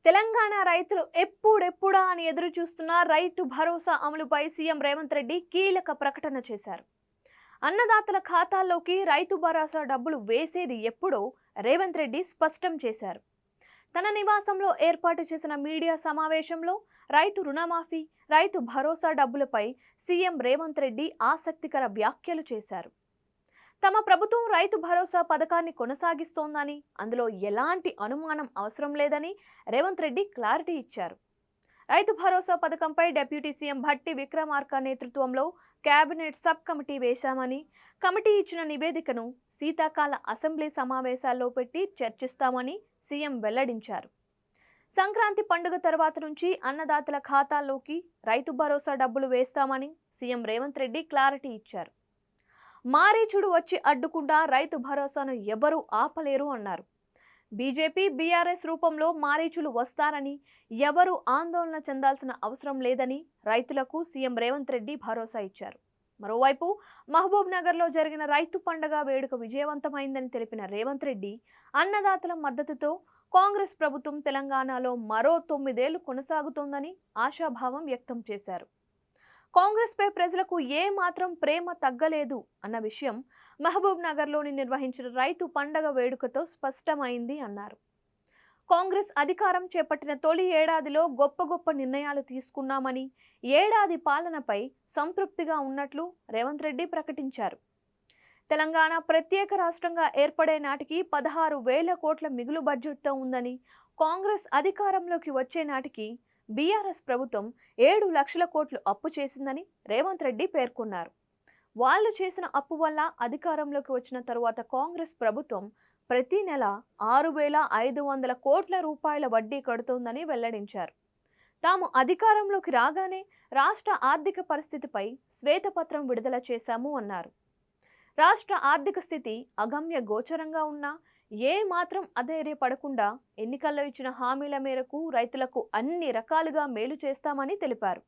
తెలంగాణ రైతులు ఎప్పుడెప్పుడా అని ఎదురు చూస్తున్న రైతు భరోసా అమలుపై సీఎం రేవంత్ రెడ్డి కీలక ప్రకటన చేశారు. అన్నదాతల ఖాతాల్లోకి రైతు భరోసా డబ్బులు వేసేది ఎప్పుడో రేవంత్ రెడ్డి స్పష్టం చేశారు. తన నివాసంలో ఏర్పాటు చేసిన మీడియా సమావేశంలో రైతు రుణమాఫీ, రైతు భరోసా డబ్బులపై సీఎం రేవంత్ రెడ్డి ఆసక్తికర వ్యాఖ్యలు చేశారు. తమ ప్రభుత్వం రైతు భరోసా పథకాన్ని కొనసాగిస్తోందని, అందులో ఎలాంటి అనుమానం అవసరం లేదని రేవంత్ రెడ్డి క్లారిటీ ఇచ్చారు. రైతు భరోసా పథకంపై డిప్యూటీ సీఎం భట్టి విక్రమార్క నేతృత్వంలో కేబినెట్ సబ్ కమిటీ వేశామని, కమిటీ ఇచ్చిన నివేదికను శీతాకాల అసెంబ్లీ సమావేశాల్లో పెట్టి చర్చిస్తామని సీఎం వెల్లడించారు. సంక్రాంతి పండుగ తర్వాత నుంచి అన్నదాతల ఖాతాల్లోకి రైతు భరోసా డబ్బులు వేస్తామని సీఎం రేవంత్ రెడ్డి క్లారిటీ ఇచ్చారు. మారీచుడు వచ్చి అడ్డుకుండా రైతు భరోసాను ఎవరూ ఆపలేరు అన్నారు. బీజేపీ, బీఆర్ఎస్ రూపంలో మారీచులు వస్తారని, ఎవరూ ఆందోళన చెందాల్సిన అవసరం లేదని రైతులకు సీఎం రేవంత్ రెడ్డి భరోసా ఇచ్చారు. మరోవైపు మహబూబ్ నగర్లో జరిగిన రైతు పండుగ వేడుక విజయవంతమైందని తెలిపిన రేవంత్ రెడ్డి, అన్నదాతల మద్దతుతో కాంగ్రెస్ ప్రభుత్వం తెలంగాణలో మరో 9 ఏళ్లు కొనసాగుతోందని ఆశాభావం వ్యక్తం చేశారు. కాంగ్రెస్ పై ప్రజలకు ఏ మాత్రం ప్రేమ తగ్గలేదు అన్న విషయం మహబూబ్ నగర్లోని నిర్వహించిన రైతు పండగ వేడుకతో స్పష్టమైంది అన్నారు. కాంగ్రెస్ అధికారం చేపట్టిన తొలి ఏడాదిలో గొప్ప గొప్ప నిర్ణయాలు తీసుకున్నామని, ఏడాది పాలనపై సంతృప్తిగా ఉన్నట్లు రేవంత్ రెడ్డి ప్రకటించారు. తెలంగాణ ప్రత్యేక రాష్ట్రంగా ఏర్పడే నాటికి 16,000 కోట్ల మిగులు బడ్జెట్తో ఉందని, కాంగ్రెస్ అధికారంలోకి వచ్చే నాటికి బీఆర్ఎస్ ప్రభుత్వం 7 లక్షల కోట్లు అప్పు చేసిందని రేవంత్ రెడ్డి పేర్కొన్నారు. వాళ్ళు చేసిన అప్పు వల్ల అధికారంలోకి వచ్చిన తరువాత కాంగ్రెస్ ప్రభుత్వం ప్రతి నెల 6,500 కోట్ల రూపాయల వడ్డీ కడుతోందని వెల్లడించారు. తాము అధికారంలోకి రాగానే రాష్ట్ర ఆర్థిక పరిస్థితిపై శ్వేతపత్రం విడుదల చేశాము అన్నారు. రాష్ట్ర ఆర్థిక స్థితి అగమ్య గోచరంగా ఉన్నా ఏ మాత్రం అధైర్యపడకుండా ఎన్నికల్లో ఇచ్చిన హామీల మేరకు రైతులకు అన్ని రకాలుగా మేలు చేస్తామని తెలిపారు.